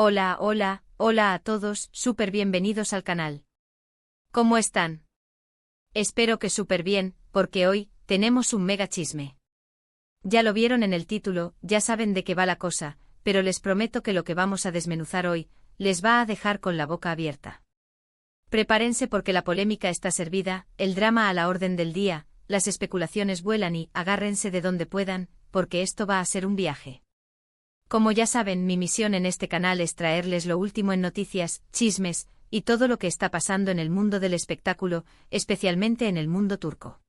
Hola a todos, súper bienvenidos al canal. ¿Cómo están? Espero que súper bien, porque hoy tenemos un mega chisme. Ya lo vieron en el título, ya saben de qué va la cosa, pero les prometo que lo que vamos a desmenuzar hoy les va a dejar con la boca abierta. Prepárense porque la polémica está servida, el drama a la orden del día, las especulaciones vuelan y agárrense de donde puedan, porque esto va a ser un viaje. Como ya saben, mi misión en este canal es traerles lo último en noticias, chismes, y todo lo que está pasando en el mundo del espectáculo, especialmente en el mundo turco.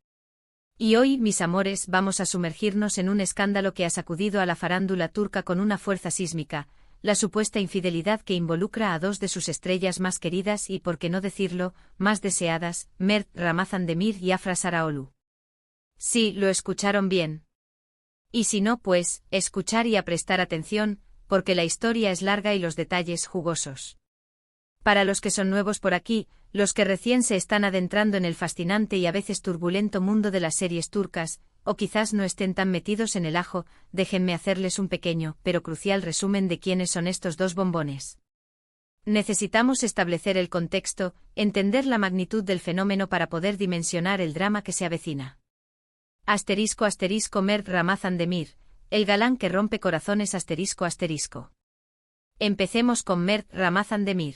Y hoy, mis amores, vamos a sumergirnos en un escándalo que ha sacudido a la farándula turca con una fuerza sísmica, la supuesta infidelidad que involucra a dos de sus estrellas más queridas y, por qué no decirlo, más deseadas, Mert Ramazan Demir y Afra Sarıoğlu. Sí, lo escucharon bien. Y si no, pues, escuchar y a prestar atención, porque la historia es larga y los detalles jugosos. Para los que son nuevos por aquí, los que recién se están adentrando en el fascinante y a veces turbulento mundo de las series turcas, o quizás no estén tan metidos en el ajo, déjenme hacerles un pequeño, pero crucial resumen de quiénes son estos dos bombones. Necesitamos establecer el contexto, entender la magnitud del fenómeno para poder dimensionar el drama que se avecina. *** Mert Ramazan Demir, el galán que rompe corazones ***. Empecemos con Mert Ramazan Demir.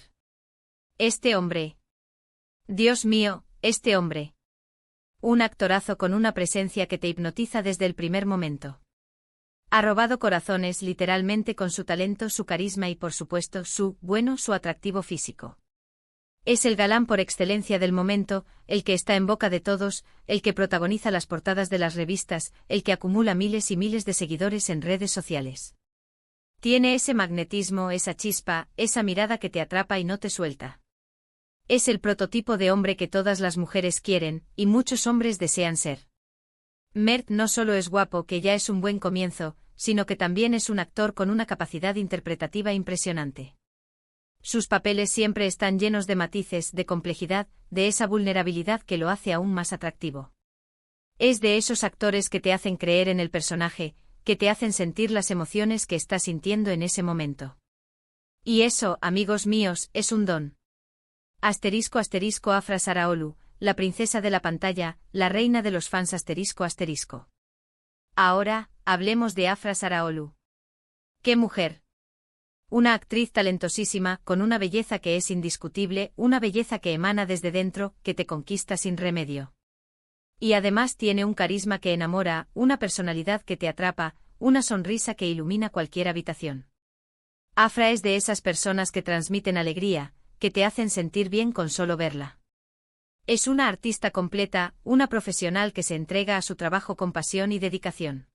Este hombre. Dios mío, este hombre. Un actorazo con una presencia que te hipnotiza desde el primer momento. Ha robado corazones literalmente con su talento, su carisma y por supuesto su atractivo físico. Es el galán por excelencia del momento, el que está en boca de todos, el que protagoniza las portadas de las revistas, el que acumula miles y miles de seguidores en redes sociales. Tiene ese magnetismo, esa chispa, esa mirada que te atrapa y no te suelta. Es el prototipo de hombre que todas las mujeres quieren, y muchos hombres desean ser. Mert no solo es guapo, que ya es un buen comienzo, sino que también es un actor con una capacidad interpretativa impresionante. Sus papeles siempre están llenos de matices, de complejidad, de esa vulnerabilidad que lo hace aún más atractivo. Es de esos actores que te hacen creer en el personaje, que te hacen sentir las emociones que estás sintiendo en ese momento. Y eso, amigos míos, es un don. *** Afra Sarıoğlu, la princesa de la pantalla, la reina de los fans ***. Ahora, hablemos de Afra Sarıoğlu. ¡Qué mujer! Una actriz talentosísima, con una belleza que es indiscutible, una belleza que emana desde dentro, que te conquista sin remedio. Y además tiene un carisma que enamora, una personalidad que te atrapa, una sonrisa que ilumina cualquier habitación. Afra es de esas personas que transmiten alegría, que te hacen sentir bien con solo verla. Es una artista completa, una profesional que se entrega a su trabajo con pasión y dedicación.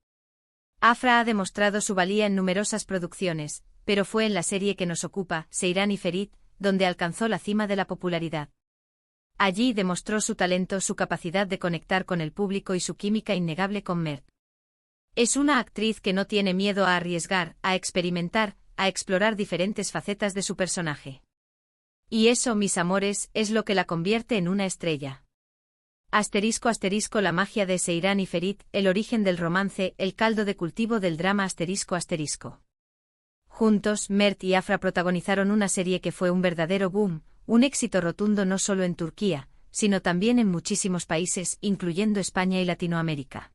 Afra ha demostrado su valía en numerosas producciones, pero fue en la serie que nos ocupa, Seyran y Ferit, donde alcanzó la cima de la popularidad. Allí demostró su talento, su capacidad de conectar con el público y su química innegable con Mert. Es una actriz que no tiene miedo a arriesgar, a experimentar, a explorar diferentes facetas de su personaje. Y eso, mis amores, es lo que la convierte en una estrella. *** La magia de Seyran y Ferit, el origen del romance, el caldo de cultivo del drama ***. Juntos, Mert y Afra protagonizaron una serie que fue un verdadero boom, un éxito rotundo no solo en Turquía, sino también en muchísimos países, incluyendo España y Latinoamérica.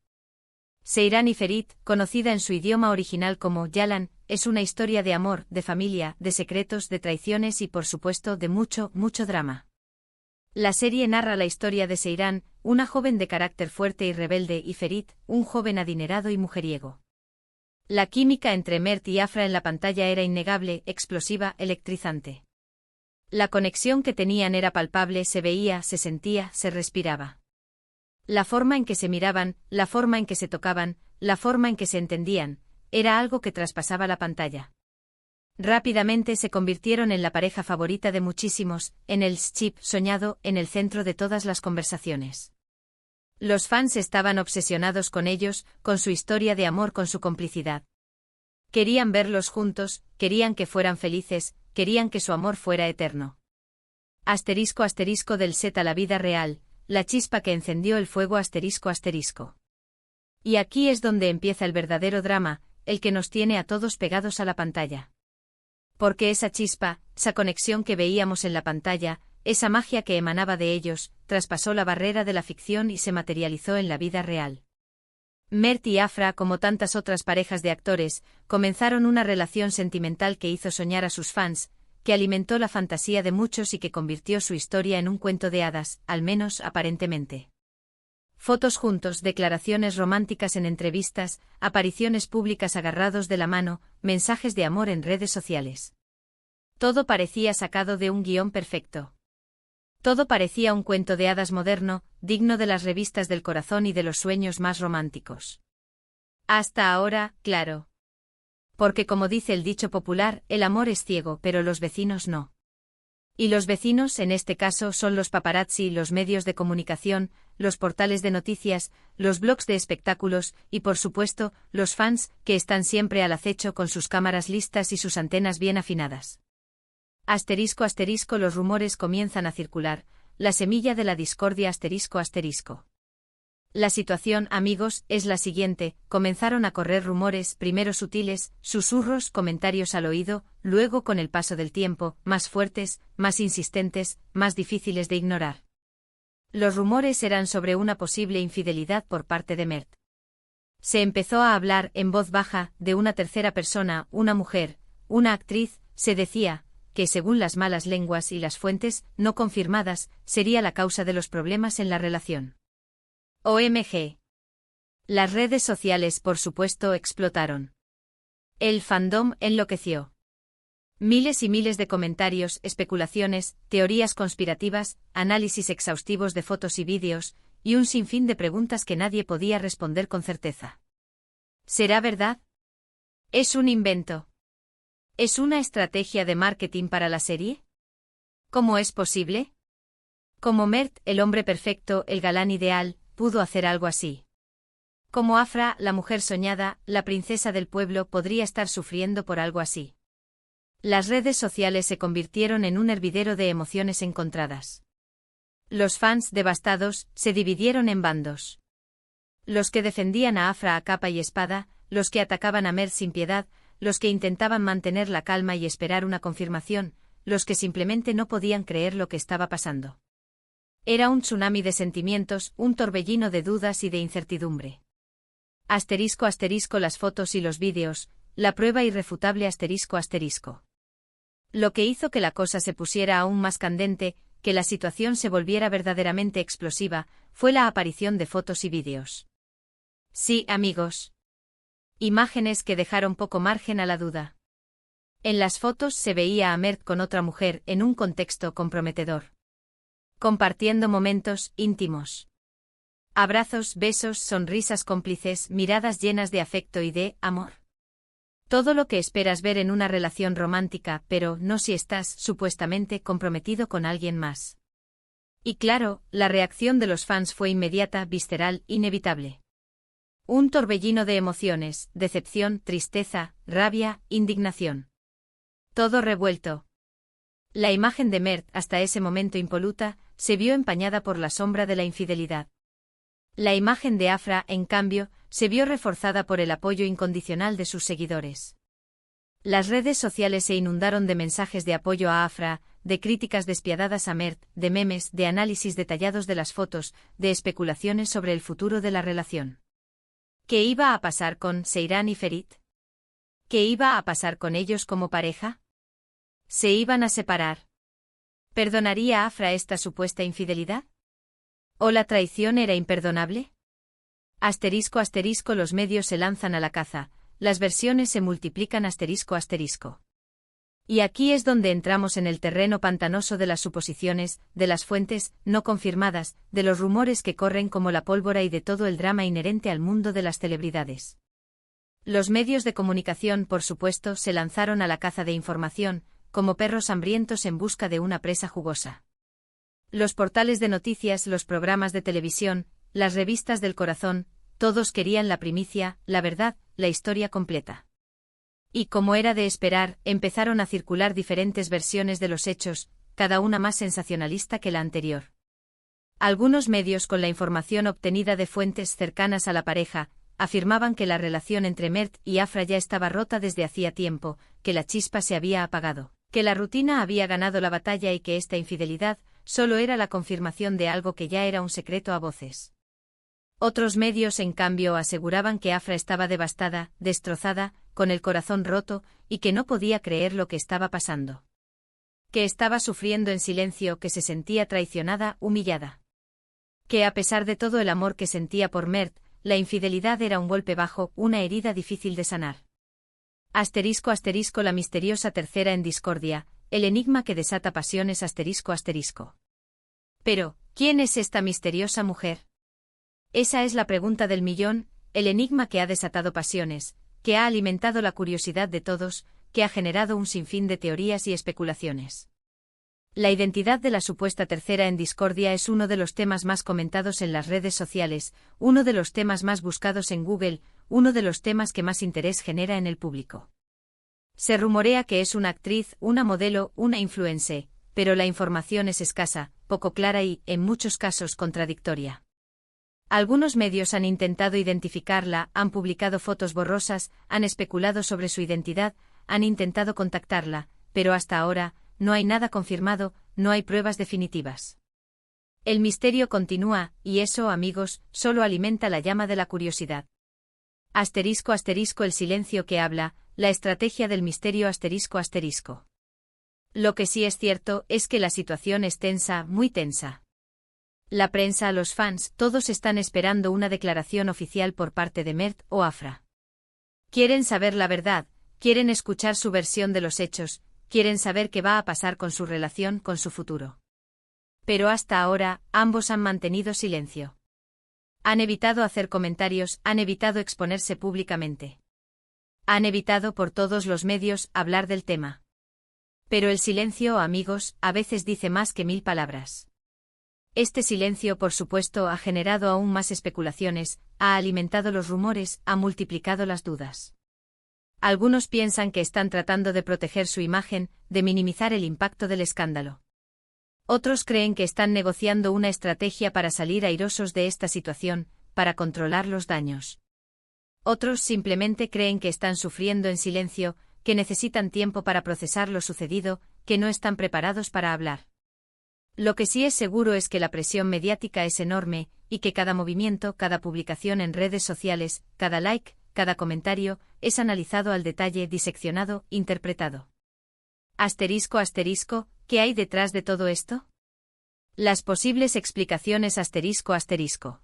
Seyran y Ferit, conocida en su idioma original como Yalan, es una historia de amor, de familia, de secretos, de traiciones y por supuesto de mucho drama. La serie narra la historia de Seyran, una joven de carácter fuerte y rebelde, y Ferit, un joven adinerado y mujeriego. La química entre Mert y Afra en la pantalla era innegable, explosiva, electrizante. La conexión que tenían era palpable, se veía, se sentía, se respiraba. La forma en que se miraban, la forma en que se tocaban, la forma en que se entendían, era algo que traspasaba la pantalla. Rápidamente se convirtieron en la pareja favorita de muchísimos, en el ship soñado, en el centro de todas las conversaciones. Los fans estaban obsesionados con ellos, con su historia de amor, con su complicidad. Querían verlos juntos, querían que fueran felices, querían que su amor fuera eterno. *** Del set a la vida real, la chispa que encendió el fuego ***. Y aquí es donde empieza el verdadero drama, el que nos tiene a todos pegados a la pantalla. Porque esa chispa, esa conexión que veíamos en la pantalla, esa magia que emanaba de ellos, traspasó la barrera de la ficción y se materializó en la vida real. Mert y Afra, como tantas otras parejas de actores, comenzaron una relación sentimental que hizo soñar a sus fans, que alimentó la fantasía de muchos y que convirtió su historia en un cuento de hadas, al menos aparentemente. Fotos juntos, declaraciones románticas en entrevistas, apariciones públicas agarrados de la mano, mensajes de amor en redes sociales. Todo parecía sacado de un guión perfecto. Todo parecía un cuento de hadas moderno, digno de las revistas del corazón y de los sueños más románticos. Hasta ahora, claro. Porque como dice el dicho popular, el amor es ciego, pero los vecinos no. Y los vecinos, en este caso, son los paparazzi, los medios de comunicación, los portales de noticias, los blogs de espectáculos y, por supuesto, los fans, que están siempre al acecho con sus cámaras listas y sus antenas bien afinadas. Asterisco asterisco, los rumores comienzan a circular, la semilla de la discordia asterisco asterisco. La situación, amigos, es la siguiente: comenzaron a correr rumores, primero sutiles, susurros, comentarios al oído, luego con el paso del tiempo, más fuertes, más insistentes, más difíciles de ignorar. Los rumores eran sobre una posible infidelidad por parte de Mert. Se empezó a hablar, en voz baja, de una tercera persona, una mujer, una actriz, se decía que según las malas lenguas y las fuentes, no confirmadas, sería la causa de los problemas en la relación. OMG. Las redes sociales, por supuesto, explotaron. El fandom enloqueció. Miles y miles de comentarios, especulaciones, teorías conspirativas, análisis exhaustivos de fotos y vídeos, y un sinfín de preguntas que nadie podía responder con certeza. ¿Será verdad? ¿Es un invento? ¿Es una estrategia de marketing para la serie? ¿Cómo es posible? ¿Cómo Mert, el hombre perfecto, el galán ideal, pudo hacer algo así? ¿Cómo Afra, la mujer soñada, la princesa del pueblo, podría estar sufriendo por algo así? Las redes sociales se convirtieron en un hervidero de emociones encontradas. Los fans, devastados, se dividieron en bandos. Los que defendían a Afra a capa y espada, los que atacaban a Mert sin piedad, los que intentaban mantener la calma y esperar una confirmación, los que simplemente no podían creer lo que estaba pasando. Era un tsunami de sentimientos, un torbellino de dudas y de incertidumbre. Asterisco asterisco, las fotos y los vídeos, la prueba irrefutable asterisco asterisco. Lo que hizo que la cosa se pusiera aún más candente, que la situación se volviera verdaderamente explosiva, fue la aparición de fotos y vídeos. Sí, amigos. Imágenes que dejaron poco margen a la duda. En las fotos se veía a Mert con otra mujer en un contexto comprometedor. Compartiendo momentos íntimos. Abrazos, besos, sonrisas cómplices, miradas llenas de afecto y de amor. Todo lo que esperas ver en una relación romántica, pero no si estás, supuestamente, comprometido con alguien más. Y claro, la reacción de los fans fue inmediata, visceral, inevitable. Un torbellino de emociones, decepción, tristeza, rabia, indignación. Todo revuelto. La imagen de Mert, hasta ese momento impoluta, se vio empañada por la sombra de la infidelidad. La imagen de Afra, en cambio, se vio reforzada por el apoyo incondicional de sus seguidores. Las redes sociales se inundaron de mensajes de apoyo a Afra, de críticas despiadadas a Mert, de memes, de análisis detallados de las fotos, de especulaciones sobre el futuro de la relación. ¿Qué iba a pasar con Seyran y Ferit? ¿Qué iba a pasar con ellos como pareja? ¿Se iban a separar? ¿Perdonaría Afra esta supuesta infidelidad? ¿O la traición era imperdonable? Asterisco asterisco, los medios se lanzan a la caza, las versiones se multiplican asterisco asterisco. Y aquí es donde entramos en el terreno pantanoso de las suposiciones, de las fuentes no confirmadas, de los rumores que corren como la pólvora y de todo el drama inherente al mundo de las celebridades. Los medios de comunicación, por supuesto, se lanzaron a la caza de información, como perros hambrientos en busca de una presa jugosa. Los portales de noticias, los programas de televisión, las revistas del corazón, todos querían la primicia, la verdad, la historia completa. Y como era de esperar, empezaron a circular diferentes versiones de los hechos, cada una más sensacionalista que la anterior. Algunos medios con la información obtenida de fuentes cercanas a la pareja, afirmaban que la relación entre Mert y Afra ya estaba rota desde hacía tiempo, que la chispa se había apagado, que la rutina había ganado la batalla y que esta infidelidad solo era la confirmación de algo que ya era un secreto a voces. Otros medios, en cambio, aseguraban que Afra estaba devastada, destrozada, con el corazón roto, y que no podía creer lo que estaba pasando. Que estaba sufriendo en silencio, que se sentía traicionada, humillada. Que a pesar de todo el amor que sentía por Mert, la infidelidad era un golpe bajo, una herida difícil de sanar. Asterisco asterisco la misteriosa tercera en discordia, el enigma que desata pasiones asterisco asterisco. Pero, ¿quién es esta misteriosa mujer? Esa es la pregunta del millón, el enigma que ha desatado pasiones, que ha alimentado la curiosidad de todos, que ha generado un sinfín de teorías y especulaciones. La identidad de la supuesta tercera en discordia es uno de los temas más comentados en las redes sociales, uno de los temas más buscados en Google, uno de los temas que más interés genera en el público. Se rumorea que es una actriz, una modelo, una influencer, pero la información es escasa, poco clara y, en muchos casos, contradictoria. Algunos medios han intentado identificarla, han publicado fotos borrosas, han especulado sobre su identidad, han intentado contactarla, pero hasta ahora, no hay nada confirmado, no hay pruebas definitivas. El misterio continúa, y eso, amigos, solo alimenta la llama de la curiosidad. Asterisco asterisco el silencio que habla, la estrategia del misterio asterisco asterisco. Lo que sí es cierto es que la situación es tensa, muy tensa. La prensa, los fans, todos están esperando una declaración oficial por parte de Mert o Afra. Quieren saber la verdad, quieren escuchar su versión de los hechos, quieren saber qué va a pasar con su relación, con su futuro. Pero hasta ahora, ambos han mantenido silencio. Han evitado hacer comentarios, han evitado exponerse públicamente. Han evitado por todos los medios hablar del tema. Pero el silencio, amigos, a veces dice más que 1000 palabras. Este silencio, por supuesto, ha generado aún más especulaciones, ha alimentado los rumores, ha multiplicado las dudas. Algunos piensan que están tratando de proteger su imagen, de minimizar el impacto del escándalo. Otros creen que están negociando una estrategia para salir airosos de esta situación, para controlar los daños. Otros simplemente creen que están sufriendo en silencio, que necesitan tiempo para procesar lo sucedido, que no están preparados para hablar. Lo que sí es seguro es que la presión mediática es enorme, y que cada movimiento, cada publicación en redes sociales, cada like, cada comentario, es analizado al detalle, diseccionado, interpretado. Asterisco asterisco, ¿qué hay detrás de todo esto? Las posibles explicaciones asterisco asterisco.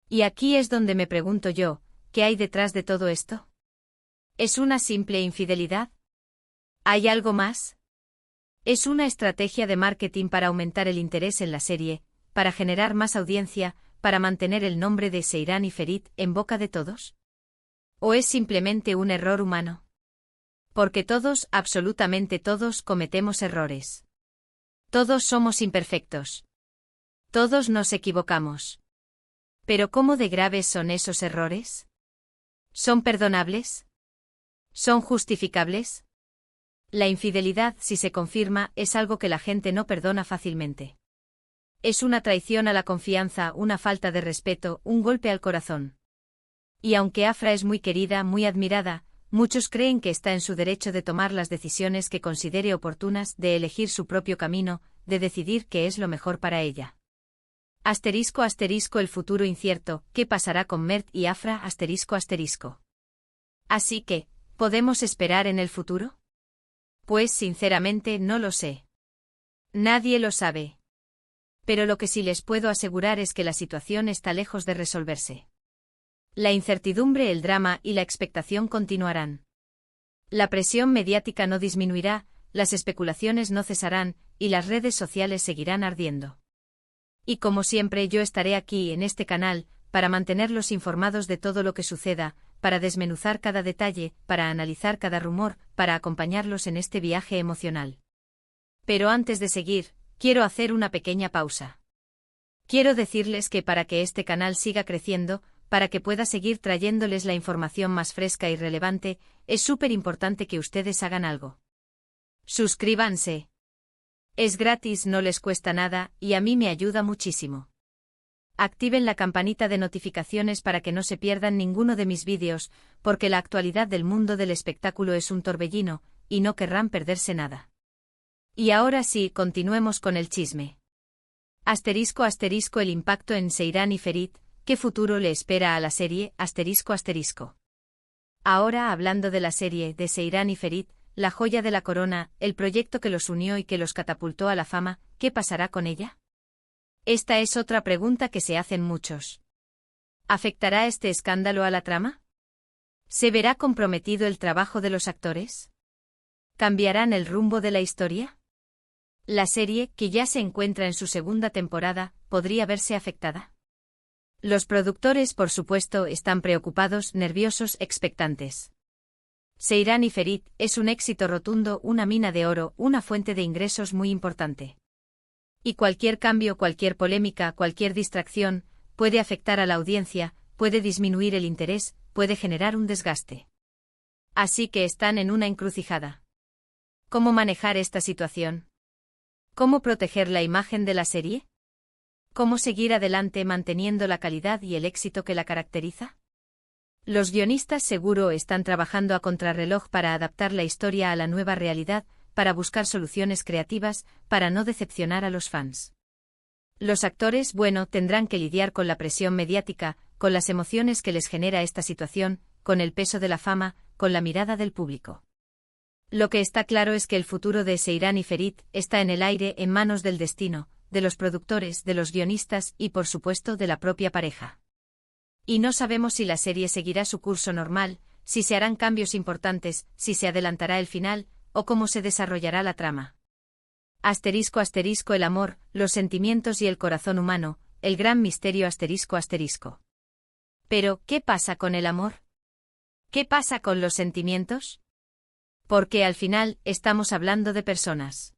Y aquí es donde me pregunto yo, ¿qué hay detrás de todo esto? ¿Es una simple infidelidad? ¿Hay algo más? ¿Es una estrategia de marketing para aumentar el interés en la serie, para generar más audiencia, para mantener el nombre de Seyran y Ferit en boca de todos? ¿O es simplemente un error humano? Porque todos, absolutamente todos, cometemos errores. Todos somos imperfectos. Todos nos equivocamos. Pero ¿cómo de graves son esos errores? ¿Son perdonables? ¿Son justificables? La infidelidad, si se confirma, es algo que la gente no perdona fácilmente. Es una traición a la confianza, una falta de respeto, un golpe al corazón. Y aunque Afra es muy querida, muy admirada, muchos creen que está en su derecho de tomar las decisiones que considere oportunas, de elegir su propio camino, de decidir qué es lo mejor para ella. Asterisco asterisco el futuro incierto, ¿qué pasará con Mert y Afra asterisco asterisco? Así que, ¿podemos esperar en el futuro? Pues sinceramente no lo sé. Nadie lo sabe. Pero lo que sí les puedo asegurar es que la situación está lejos de resolverse. La incertidumbre, el drama y la expectación continuarán. La presión mediática no disminuirá, las especulaciones no cesarán, y las redes sociales seguirán ardiendo. Y como siempre yo estaré aquí en este canal, para mantenerlos informados de todo lo que suceda, para desmenuzar cada detalle, para analizar cada rumor, para acompañarlos en este viaje emocional. Pero antes de seguir, quiero hacer una pequeña pausa. Quiero decirles que para que este canal siga creciendo, para que pueda seguir trayéndoles la información más fresca y relevante, es súper importante que ustedes hagan algo. Suscríbanse. Es gratis, no les cuesta nada, y a mí me ayuda muchísimo. Activen la campanita de notificaciones para que no se pierdan ninguno de mis vídeos, porque la actualidad del mundo del espectáculo es un torbellino, y no querrán perderse nada. Y ahora sí, continuemos con el chisme. Asterisco asterisco el impacto en Seyran y Ferit, ¿qué futuro le espera a la serie? Asterisco asterisco. Ahora hablando de la serie de Seyran y Ferit, la joya de la corona, el proyecto que los unió y que los catapultó a la fama, ¿qué pasará con ella? Esta es otra pregunta que se hacen muchos. ¿Afectará este escándalo a la trama? ¿Se verá comprometido el trabajo de los actores? ¿Cambiarán el rumbo de la historia? La serie, que ya se encuentra en su segunda temporada, podría verse afectada. Los productores, por supuesto, están preocupados, nerviosos, expectantes. Seyran y Ferit es un éxito rotundo, una mina de oro, una fuente de ingresos muy importante. Y cualquier cambio, cualquier polémica, cualquier distracción, puede afectar a la audiencia, puede disminuir el interés, puede generar un desgaste. Así que están en una encrucijada. ¿Cómo manejar esta situación? ¿Cómo proteger la imagen de la serie? ¿Cómo seguir adelante manteniendo la calidad y el éxito que la caracteriza? Los guionistas seguro están trabajando a contrarreloj para adaptar la historia a la nueva realidad, para buscar soluciones creativas, para no decepcionar a los fans. Los actores, bueno, tendrán que lidiar con la presión mediática, con las emociones que les genera esta situación, con el peso de la fama, con la mirada del público. Lo que está claro es que el futuro de Seyran y Ferit está en el aire, en manos del destino, de los productores, de los guionistas y, por supuesto, de la propia pareja. Y no sabemos si la serie seguirá su curso normal, si se harán cambios importantes, si se adelantará el final, o cómo se desarrollará la trama. Asterisco asterisco el amor, los sentimientos y el corazón humano, el gran misterio asterisco asterisco. Pero, ¿qué pasa con el amor? ¿Qué pasa con los sentimientos? Porque al final, estamos hablando de personas.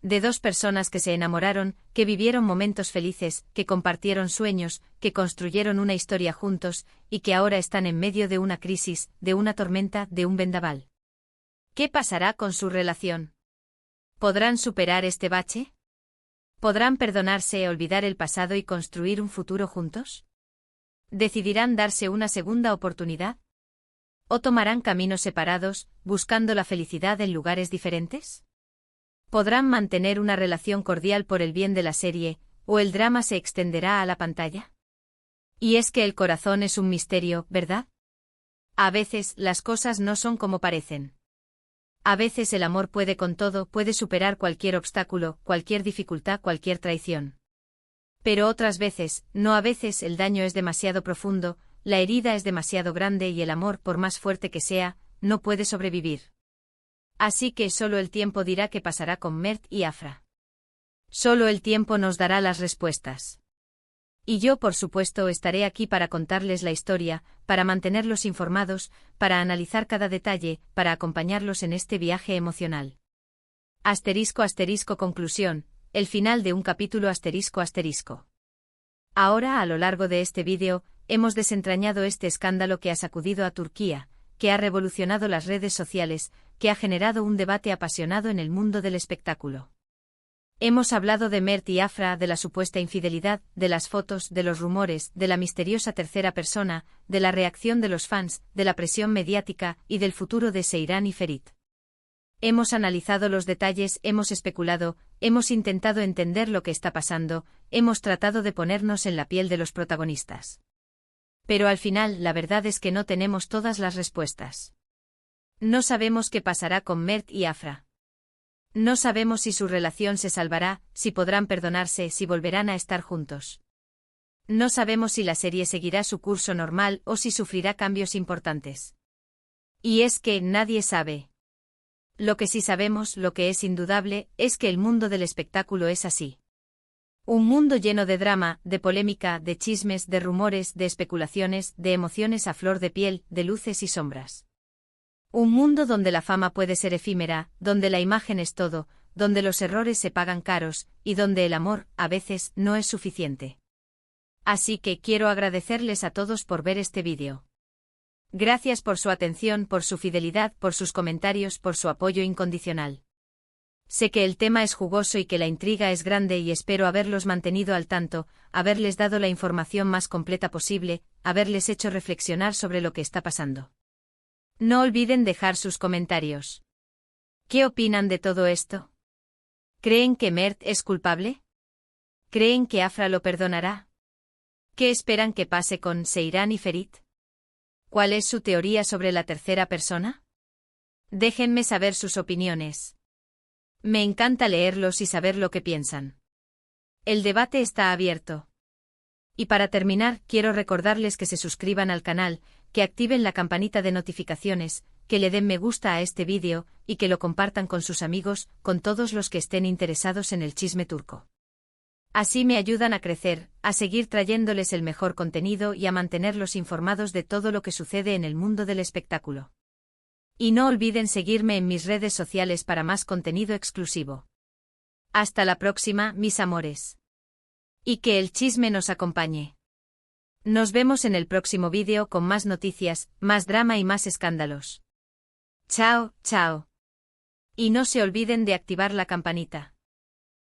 De dos personas que se enamoraron, que vivieron momentos felices, que compartieron sueños, que construyeron una historia juntos, y que ahora están en medio de una crisis, de una tormenta, de un vendaval. ¿Qué pasará con su relación? ¿Podrán superar este bache? ¿Podrán perdonarse, olvidar el pasado y construir un futuro juntos? ¿Decidirán darse una segunda oportunidad? ¿O tomarán caminos separados, buscando la felicidad en lugares diferentes? ¿Podrán mantener una relación cordial por el bien de la serie, o el drama se extenderá a la pantalla? Y es que el corazón es un misterio, ¿verdad? A veces, las cosas no son como parecen. A veces el amor puede con todo, puede superar cualquier obstáculo, cualquier dificultad, cualquier traición. Pero otras veces, no, a veces el daño es demasiado profundo, la herida es demasiado grande y el amor, por más fuerte que sea, no puede sobrevivir. Así que solo el tiempo dirá qué pasará con Mert y Afra. Solo el tiempo nos dará las respuestas. Y yo, por supuesto, estaré aquí para contarles la historia, para mantenerlos informados, para analizar cada detalle, para acompañarlos en este viaje emocional. Asterisco asterisco conclusión, el final de un capítulo asterisco asterisco. Ahora, a lo largo de este vídeo, hemos desentrañado este escándalo que ha sacudido a Turquía, que ha revolucionado las redes sociales, que ha generado un debate apasionado en el mundo del espectáculo. Hemos hablado de Mert y Afra, de la supuesta infidelidad, de las fotos, de los rumores, de la misteriosa tercera persona, de la reacción de los fans, de la presión mediática y del futuro de Seyran y Ferit. Hemos analizado los detalles, hemos especulado, hemos intentado entender lo que está pasando, hemos tratado de ponernos en la piel de los protagonistas. Pero al final, la verdad es que no tenemos todas las respuestas. No sabemos qué pasará con Mert y Afra. No sabemos si su relación se salvará, si podrán perdonarse, si volverán a estar juntos. No sabemos si la serie seguirá su curso normal o si sufrirá cambios importantes. Y es que nadie sabe. Lo que sí sabemos, lo que es indudable, es que el mundo del espectáculo es así. Un mundo lleno de drama, de polémica, de chismes, de rumores, de especulaciones, de emociones a flor de piel, de luces y sombras. Un mundo donde la fama puede ser efímera, donde la imagen es todo, donde los errores se pagan caros, y donde el amor, a veces, no es suficiente. Así que quiero agradecerles a todos por ver este vídeo. Gracias por su atención, por su fidelidad, por sus comentarios, por su apoyo incondicional. Sé que el tema es jugoso y que la intriga es grande y espero haberlos mantenido al tanto, haberles dado la información más completa posible, haberles hecho reflexionar sobre lo que está pasando. No olviden dejar sus comentarios. ¿Qué opinan de todo esto? ¿Creen que Mert es culpable? ¿Creen que Afra lo perdonará? ¿Qué esperan que pase con Seyran y Ferit? ¿Cuál es su teoría sobre la tercera persona? Déjenme saber sus opiniones. Me encanta leerlos y saber lo que piensan. El debate está abierto. Y para terminar, quiero recordarles que se suscriban al canal, que activen la campanita de notificaciones, que le den me gusta a este vídeo, y que lo compartan con sus amigos, con todos los que estén interesados en el chisme turco. Así me ayudan a crecer, a seguir trayéndoles el mejor contenido y a mantenerlos informados de todo lo que sucede en el mundo del espectáculo. Y no olviden seguirme en mis redes sociales para más contenido exclusivo. Hasta la próxima, mis amores. Y que el chisme nos acompañe. Nos vemos en el próximo vídeo con más noticias, más drama y más escándalos. Chao, chao. Y no se olviden de activar la campanita.